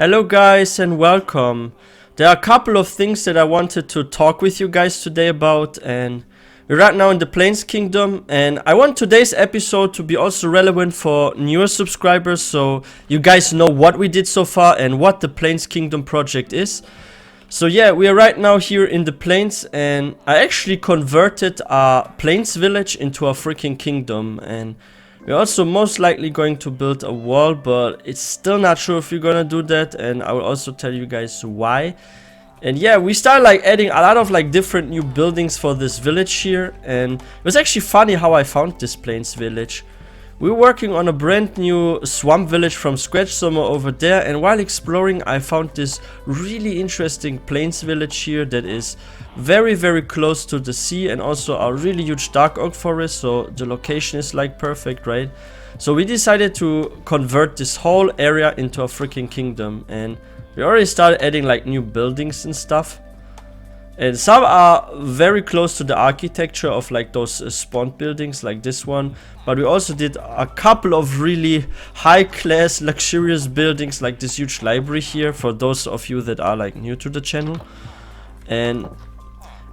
Hello guys and welcome. There are a couple of things that I wanted to talk with you guys today about, and we're right now in the Plains Kingdom, and I want today's episode to be also relevant for newer subscribers, so you guys know what we did so far and what the Plains Kingdom project is. So yeah, we are right now here in the Plains, and I actually converted our Plains village into a freaking kingdom, and we're also most likely going to build a wall, but it's still not sure if we're gonna do that, and I will also tell you guys why. And yeah, we started like adding a lot of like different new buildings for this village here, and it was actually funny how I found this Plains village. We were working on a brand new swamp village from scratch somewhere over there, and while exploring I found this really interesting Plains village here that is very close to the sea and also a really huge dark oak forest, so the location is like perfect, right? So we decided to convert this whole area into a freaking kingdom, and we already started adding like new buildings and stuff. And some are very close to the architecture of like those spawn buildings like this one. But we also did a couple of really high class luxurious buildings like this huge library here for those of you that are like new to the channel. And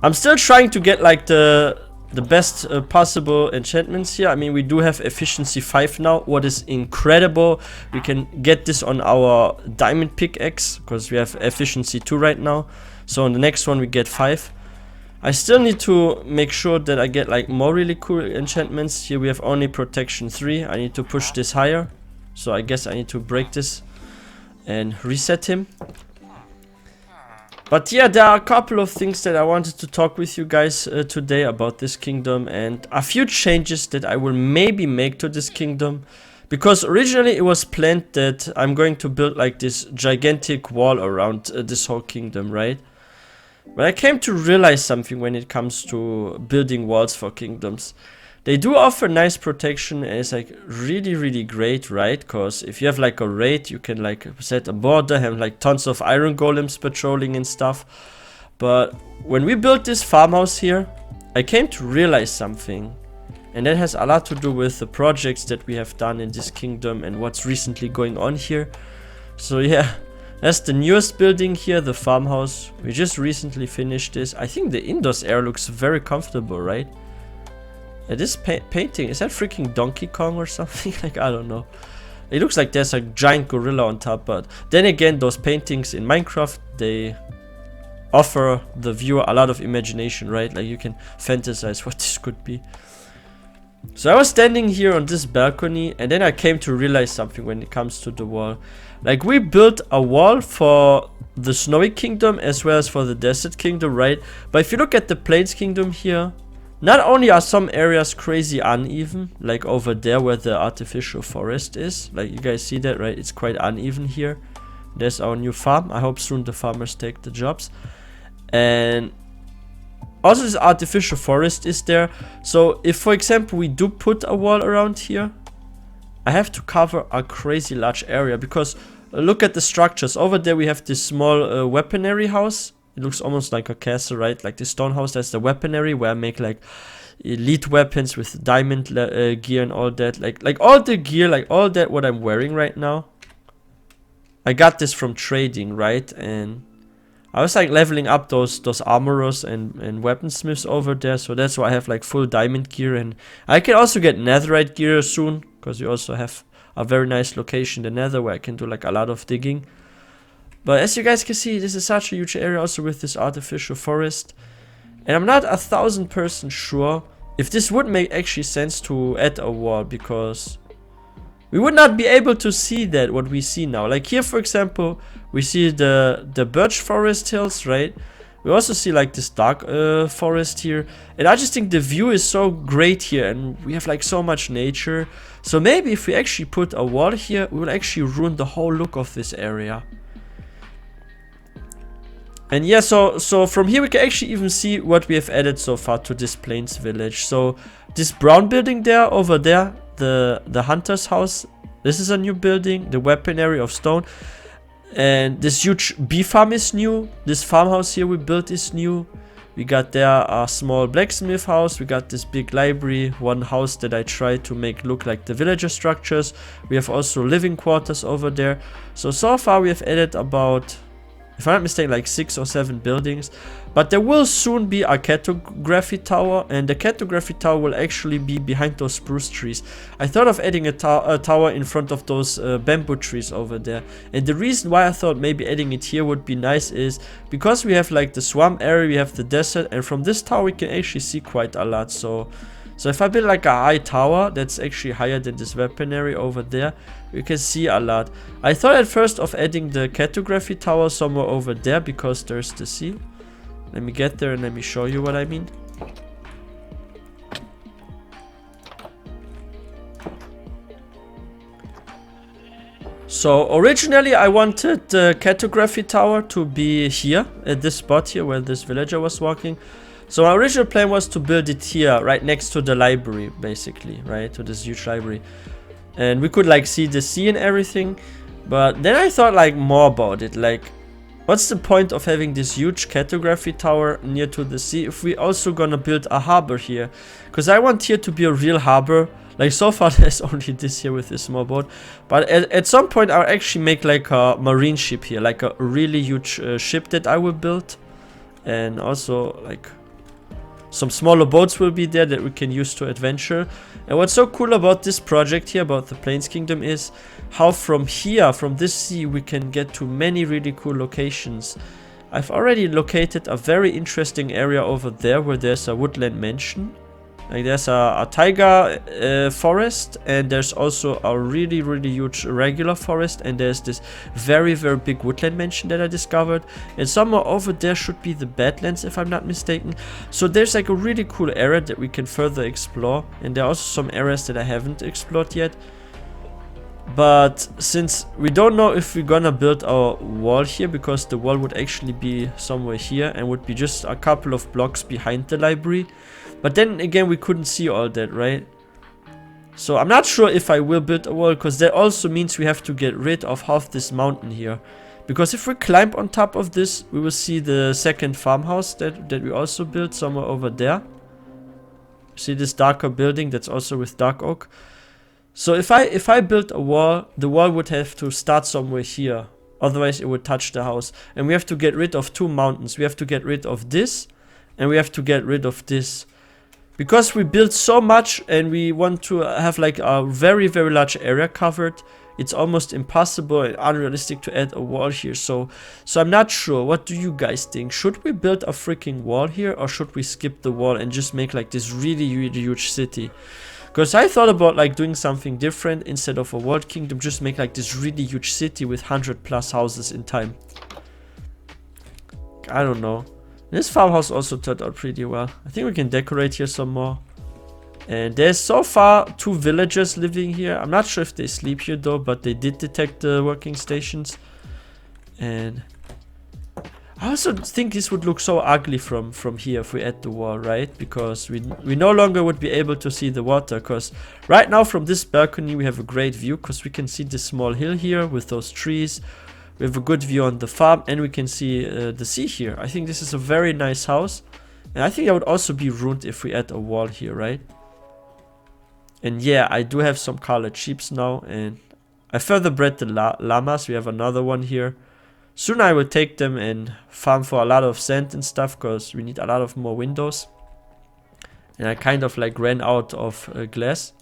I'm still trying to get like the best possible enchantments here. I mean, we do have efficiency 5 now, what is incredible. We can get this on our diamond pickaxe because we have efficiency 2 right now. So on the next one we get 5. I still need to make sure that I get like more really cool enchantments. Here we have only protection 3. I need to push this higher. So I guess I need to break this and reset him. But yeah, there are a couple of things that I wanted to talk with you guys today about this kingdom, and a few changes that I will maybe make to this kingdom. Because originally it was planned that I'm going to build like this gigantic wall around this whole kingdom, right? But I came to realize something when it comes to building walls for kingdoms. They do offer nice protection and it's like really great, right? Because if you have like a raid, you can like set a border, have like tons of iron golems patrolling and stuff. But when we built this farmhouse here, I came to realize something. And that has a lot to do with the projects that we have done in this kingdom and what's recently going on here. So yeah, that's the newest building here, the farmhouse. We just recently finished this. I think the indoors air looks very comfortable, right? And this painting, is that freaking Donkey Kong or something? Like, I don't know. It looks like there's a giant gorilla on top, but then again, those paintings in Minecraft, they offer the viewer a lot of imagination, right? Like you can fantasize what this could be. So I was standing here on this balcony, and then I came to realize something when it comes to the wall. Like, we built a wall for the Snowy Kingdom as well as for the Desert Kingdom, right? But if you look at the Plains Kingdom here, not only are some areas crazy uneven, like over there where the artificial forest is, like you guys see that, right? It's quite uneven here. There's our new farm. I hope soon the farmers take the jobs. And also this artificial forest is there. So if, for example, we do put a wall around here, I have to cover a crazy large area because look at the structures. Over there we have this small weaponry house. It looks almost like a castle, right? Like the stone house, that's the weaponry where I make like elite weapons with diamond gear and all that. Like all the gear, like all that what I'm wearing right now, I got this from trading, right? And I was like leveling up those armorers and weaponsmiths over there, so that's why I have like full diamond gear. And I can also get netherite gear soon, because we also have a very nice location, the nether, where I can do like a lot of digging. But as you guys can see, this is such a huge area also with this artificial forest. And I'm not 1000% sure if this would make actually sense to add a wall, because we would not be able to see that what we see now. Like here, for example, we see the birch forest hills, right? We also see like this dark forest here. And I just think the view is so great here, and we have like so much nature. So maybe if we actually put a wall here, we will actually ruin the whole look of this area. And yeah, so from here we can actually even see what we have added so far to this Plains village. So this brown building there, over there, the hunter's house, this is a new building. The weaponry of stone. And this huge bee farm is new. This farmhouse here we built is new. We got there a small blacksmith house. We got this big library, one house that I tried to make look like the villager structures. We have also living quarters over there. So far we have added about, if I'm not mistaken, like 6 or 7 buildings. But there will soon be a cartography tower, and the cartography tower will actually be behind those spruce trees. I thought of adding a tower in front of those bamboo trees over there. And the reason why I thought maybe adding it here would be nice is because we have like the swamp area, we have the desert, and from this tower we can actually see quite a lot. So if I build like a high tower that's actually higher than this weaponry over there, we can see a lot. I thought at first of adding the cartography tower somewhere over there because there's the sea. Let me get there and let me show you what I mean. So originally I wanted the cartography tower to be here at this spot here where this villager was walking. So my original plan was to build it here right next to the library, basically, right, to this huge library, and we could like see the sea and everything. But then I thought like more about it, like what's the point of having this huge cartography tower near to the sea if we also gonna build a harbor here? Because I want here to be a real harbor. Like so far there's only this here with this small boat, but at some point I'll actually make like a marine ship here, like a really huge ship that I will build. And also like some smaller boats will be there that we can use to adventure. And what's so cool about this project here, about the Plains Kingdom, is how from here, from this sea, we can get to many really cool locations. I've already located a very interesting area over there where there's a woodland mansion. Like there's a taiga forest, and there's also a really huge regular forest, and there's this very big woodland mansion that I discovered, and somewhere over there should be the Badlands if I'm not mistaken. So there's like a really cool area that we can further explore, and there are also some areas that I haven't explored yet. But since we don't know if we're gonna build our wall here, because the wall would actually be somewhere here and would be just a couple of blocks behind the library. But then again, we couldn't see all that, right? So I'm not sure if I will build a wall, because that also means we have to get rid of half this mountain here. Because if we climb on top of this, we will see the second farmhouse that we also built somewhere over there. See this darker building that's also with dark oak. So if I build a wall, the wall would have to start somewhere here. Otherwise it would touch the house. And we have to get rid of 2 mountains. We have to get rid of this, and we have to get rid of this. Because we built so much and we want to have like a very large area covered, it's almost impossible and unrealistic to add a wall here. So I'm not sure. What do you guys think? Should we build a freaking wall here, or should we skip the wall and just make like this really huge city? Because I thought about like doing something different. Instead of a world kingdom, just make like this really huge city with 100+ houses in time. I don't know. This farmhouse also turned out pretty well. I think we can decorate here some more. And there's so far 2 villagers living here. I'm not sure if they sleep here though, but they did detect the working stations. And I also think this would look so ugly from here if we add the wall, right? Because we no longer would be able to see the water. Because right now from this balcony we have a great view, because we can see this small hill here with those trees. We have a good view on the farm, and we can see the sea here. I think this is a very nice house. And I think that would also be ruined if we add a wall here, right? And yeah, I do have some colored sheep now, and I further bred the llamas. We have another one here. Soon I will take them and farm for a lot of sand and stuff, because we need a lot of more windows. And I kind of like ran out of glass.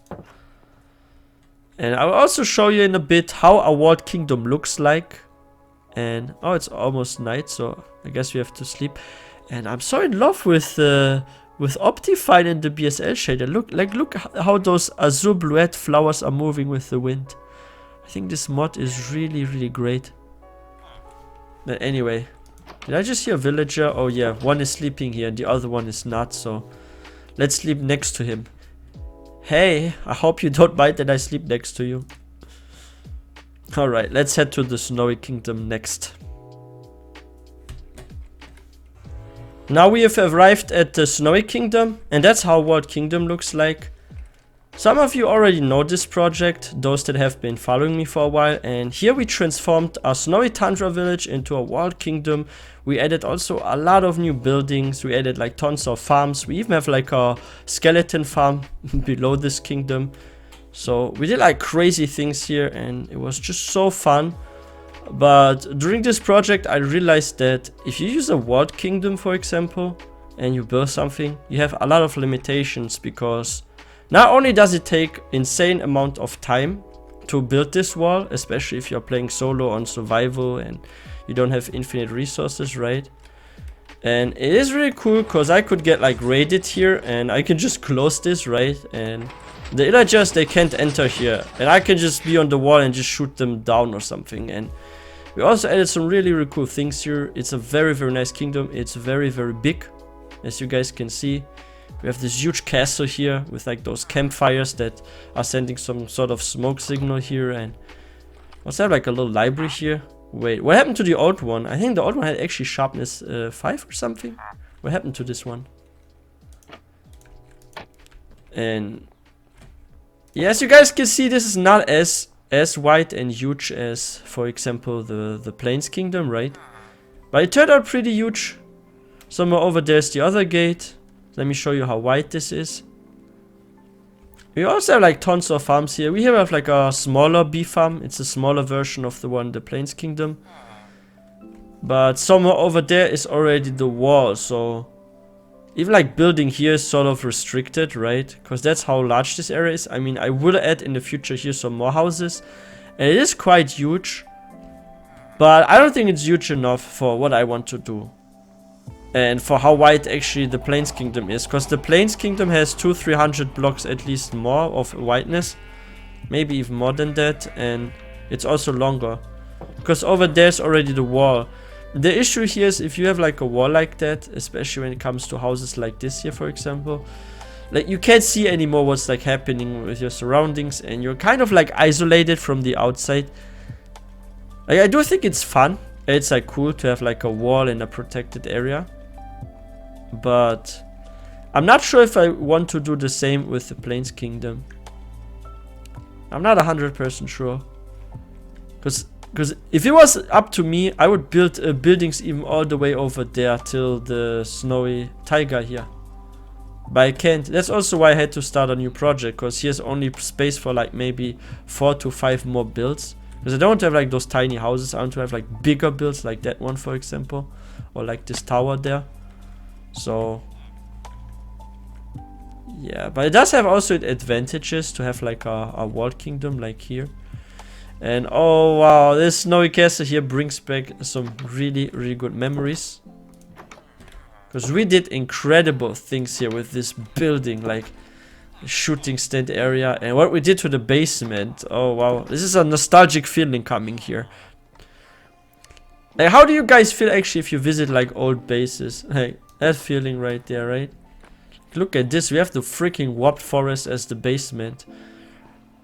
And I will also show you in a bit how a walled kingdom looks like. And oh, it's almost night, so I guess we have to sleep. And I'm so in love with Optifine and the BSL shader. Look how those azure bluette flowers are moving with the wind. I think this mod is really great. But anyway, did I just hear a villager? Oh yeah, one is sleeping here and the other one is not, so let's sleep next to him. Hey, I hope you don't mind that I sleep next to you. Alright, let's head to the Snowy Kingdom next. Now we have arrived at the Snowy Kingdom, and that's how Walled Kingdom looks like. Some of you already know this project, those that have been following me for a while, and here we transformed our snowy tundra village into a walled kingdom. We added also a lot of new buildings, we added like tons of farms, we even have like a skeleton farm below this kingdom. So we did like crazy things here and it was just so fun. But during this project I realized that if you use a walled kingdom, for example, and you build something, you have a lot of limitations, because not only does it take insane amount of time to build this wall, especially if you're playing solo on survival and you don't have infinite resources, right? And it is really cool because I could get like raided here and I can just close this, right? And the villagers, they can't enter here and I can just be on the wall and just shoot them down or something. And we also added some really cool things here. It's a very nice kingdom. It's very big, as you guys can see. We have this huge castle here with like those campfires that are sending some sort of smoke signal here. And also have like a little library here. Wait, what happened to the old one? I think the old one had actually sharpness 5 or something. What happened to this one? And yeah, as you guys can see, this is not as wide and huge as, for example, the Plains Kingdom, right? But it turned out pretty huge. Somewhere over there's the other gate. Let me show you how wide this is. We also have like tons of farms here. We here have like a smaller bee farm. It's a smaller version of the one in the Plains Kingdom. But somewhere over there is already the wall. So even like building here is sort of restricted, right? Because that's how large this area is. I mean, I will add in the future here some more houses. And it is quite huge. But I don't think it's huge enough for what I want to do. And for how wide actually the Plains Kingdom is. Because the Plains Kingdom has 200-300 blocks at least more of wideness. Maybe even more than that. And it's also longer. Because over there's already the wall. The issue here is if you have like a wall like that, especially when it comes to houses like this here, for example, like you can't see anymore what's like happening with your surroundings. And you're kind of like isolated from the outside. Like I do think it's fun. It's like cool to have like a wall in a protected area. But I'm not sure if I want to do the same with the Plains Kingdom. I'm not 100% sure. Because if it was up to me, I would build buildings even all the way over there till the snowy taiga here. But I can't. That's also why I had to start a new project. Because here's only space for like maybe 4 to 5 more builds. Because I don't have like those tiny houses. I want to have like bigger builds like that one, for example. Or like this tower there. So yeah, but it does have also advantages to have like a walled kingdom like here. And oh wow, this snowy castle here brings back some really good memories. Because we did incredible things here with this building, like shooting stand area, and what we did to the basement. Oh wow, this is a nostalgic feeling coming here. Like, how do you guys feel actually if you visit like old bases? Like that feeling right there, right? Look at this, we have the freaking warped forest as the basement.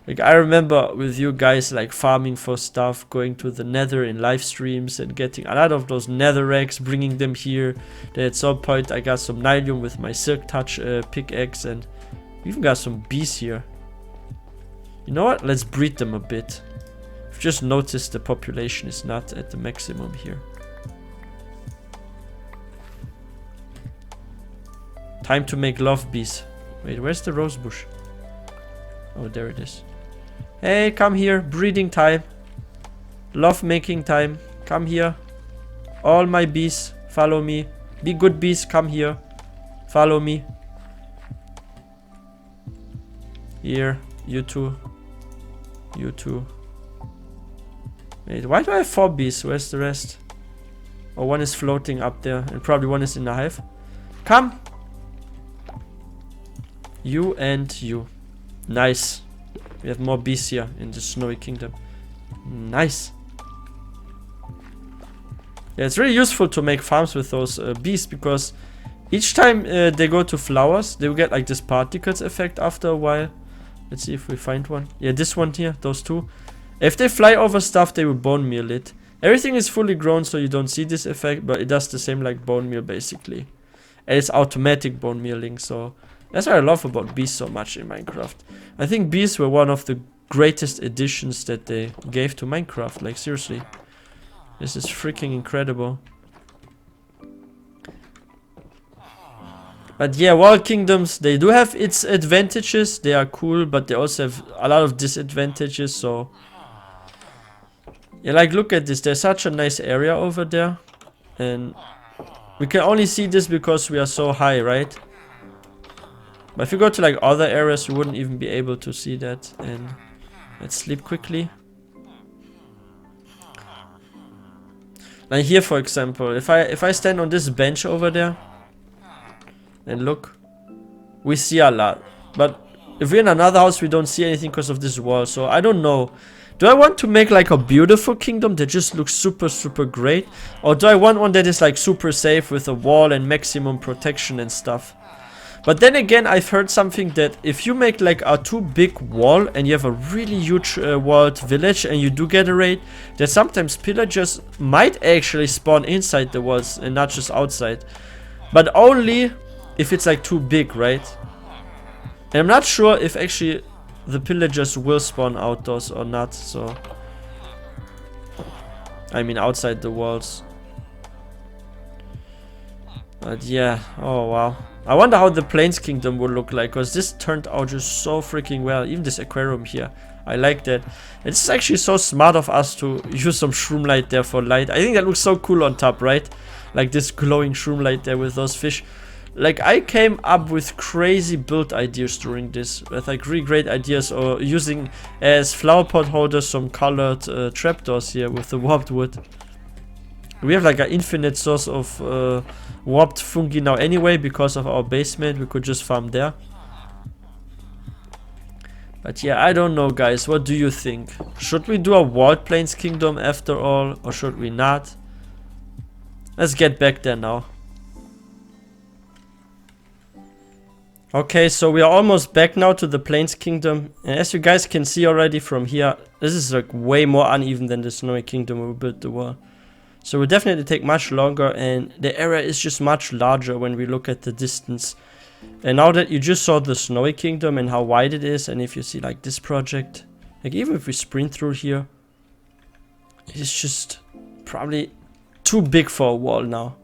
Like I remember with you guys like farming for stuff, going to the nether in live streams and getting a lot of those netherracks, bringing them here. Then at some point I got some nylium with my silk touch pickaxe, and we even got some bees here. You know what? Let's breed them a bit. I've just noticed the population is not at the maximum here. Time to make love bees. Wait, where's the rose bush? Oh, there it is. Hey, come here. Breeding time. Love making time. Come here. All my bees, follow me. Be good bees, come here. Follow me. Here, you two. You two. Wait, why do I have 4 bees? Where's the rest? Oh, one is floating up there, and probably one is in the hive. Come! You and you. Nice. We have more bees here in the snowy kingdom. Nice. Yeah, it's really useful to make farms with those bees, because each time they go to flowers, they will get like this particles effect after a while. Let's see if we find one. Yeah, this one here, those two. If they fly over stuff, they will bone meal it. Everything is fully grown, so you don't see this effect, but it does the same like bone meal basically. And it's automatic bone mealing, so That's what I love about bees so much in Minecraft. I think bees were one of the greatest additions that they gave to Minecraft. Like, seriously. This is freaking incredible. But yeah, walled kingdoms, they do have its advantages. They are cool, but they also have a lot of disadvantages, so... Yeah, like, look at this. There's such a nice area over there. And we can only see this because we are so high, right? But if you go to, like, other areas, you wouldn't even be able to see that. And let's sleep quickly. Like here, for example, if I stand on this bench over there, and look, we see a lot. But if we're in another house, we don't see anything because of this wall. So I don't know. Do I want to make like a beautiful kingdom that just looks super great? Or do I want one that is like super safe with a wall and maximum protection and stuff? But then again, I've heard something that if you make like a too big wall and you have a really huge walled village and you do get a raid, that sometimes pillagers might actually spawn inside the walls and not just outside. But only if it's like too big, right? And I'm not sure if actually the pillagers will spawn outdoors or not, so... I mean outside the walls. But yeah, oh wow. I wonder how the Plains Kingdom will look like, because this turned out just so freaking well. Even this aquarium here, I like that. It's actually so smart of us to use some shroom light there for light. I think that looks so cool on top, right? Like this glowing shroom light there with those fish. Like, I came up with crazy build ideas during this, with like really great ideas, or using as flower pot holders some colored trapdoors here with the warped wood. We have like an infinite source of warped fungi now anyway, because of our basement. We could just farm there. But yeah, I don't know, guys. What do you think? Should we do a walled plains kingdom after all, or should we not? Let's get back there now. Okay, so we are almost back now to the Plains Kingdom. And as you guys can see already from here, this is like way more uneven than the Snowy Kingdom where we built the wall. So it will definitely take much longer, and the area is just much larger when we look at the distance. And now that you just saw the Snowy Kingdom and how wide it is, and if you see like this project, like even if we sprint through here, it's just probably too big for a wall now.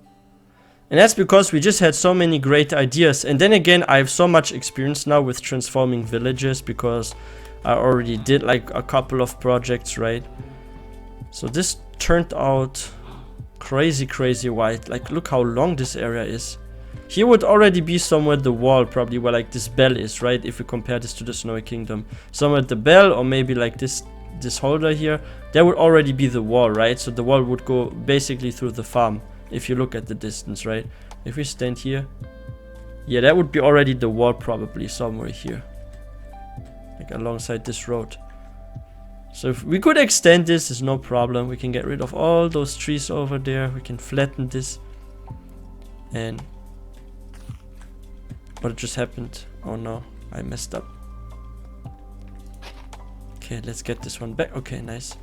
And that's because we just had so many great ideas. And then again, I have so much experience now with transforming villages, because I already did like a couple of projects, right? So this turned out crazy wide. Like, look how long this area is. Here would already be somewhere the wall, probably where like this bell is, right? If we compare this to the Snowy Kingdom, somewhere at the bell, or maybe like this holder here, there would already be the wall, right? So the wall would go basically through the farm. If you look at the distance, right? If we stand here, yeah, that would be already the wall, probably somewhere here, like alongside this road. So if we could extend this, there's no problem. We can get rid of all those trees over there. We can flatten this. And what just happened? Oh no, I messed up. Okay, let's get this one back. Okay, nice.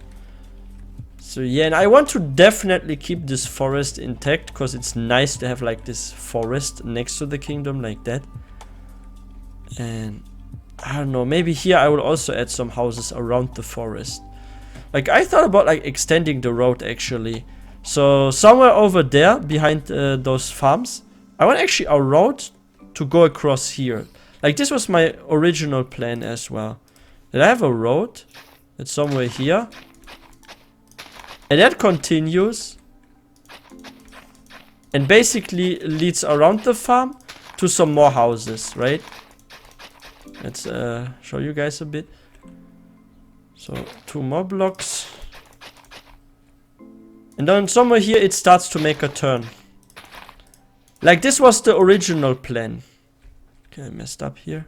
So yeah, and I want to definitely keep this forest intact, because it's nice to have like this forest next to the kingdom like that. And I don't know, maybe here I will also add some houses around the forest. Like, I thought about like extending the road actually. So somewhere over there behind those farms, I want actually a road to go across here. Like, this was my original plan as well. That I have a road that's somewhere here. And that continues and basically leads around the farm to some more houses, right? Let's show you guys a bit. So 2 more blocks. And then somewhere here it starts to make a turn. Like, this was the original plan. Okay, I messed up here.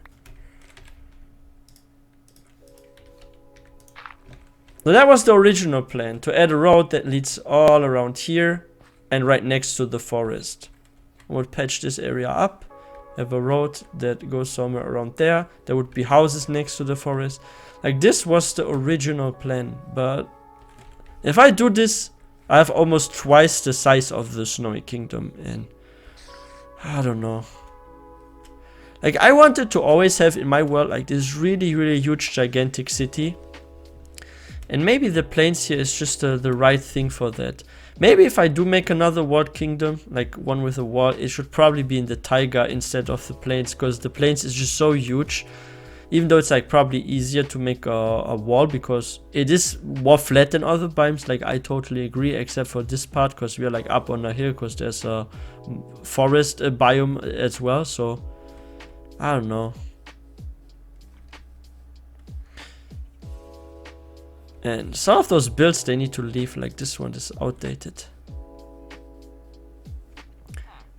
So that was the original plan, to add a road that leads all around here and right next to the forest. We'll patch this area up, have a road that goes somewhere around there. There would be houses next to the forest. Like, this was the original plan, but if I do this, I have almost twice the size of the Snowy Kingdom, and I don't know. Like, I wanted to always have in my world like this really, really huge, gigantic city. And maybe the plains here is just the right thing for that. Maybe if I do make another walled kingdom, like one with a wall, it should probably be in the taiga instead of the plains, because the plains is just so huge. Even though it's like probably easier to make a wall, because it is more flat than other biomes, like I totally agree, except for this part, because we are like up on a hill, because there's a forest biome as well, so I don't know. And some of those builds they need to leave, like this one is outdated.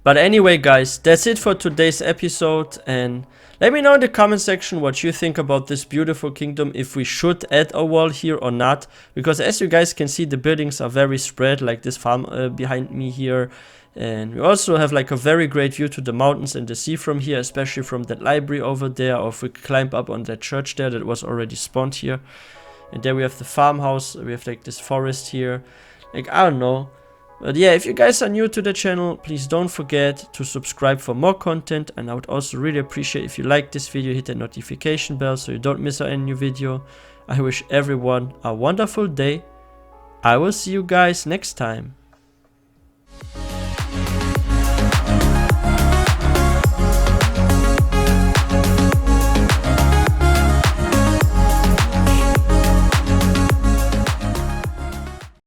But anyway guys, that's it for today's episode, and let me know in the comment section what you think about this beautiful kingdom, if we should add a wall here or not. Because as you guys can see, the buildings are very spread, like this farm behind me here. And we also have like a very great view to the mountains and the sea from here, especially from that library over there, or if we climb up on that church there that was already spawned here. And there we have the farmhouse, we have like this forest here. Like, I don't know. But yeah, if you guys are new to the channel, please don't forget to subscribe for more content. And I would also really appreciate if you like this video, hit that notification bell so you don't miss out any new video. I wish everyone a wonderful day. I will see you guys next time.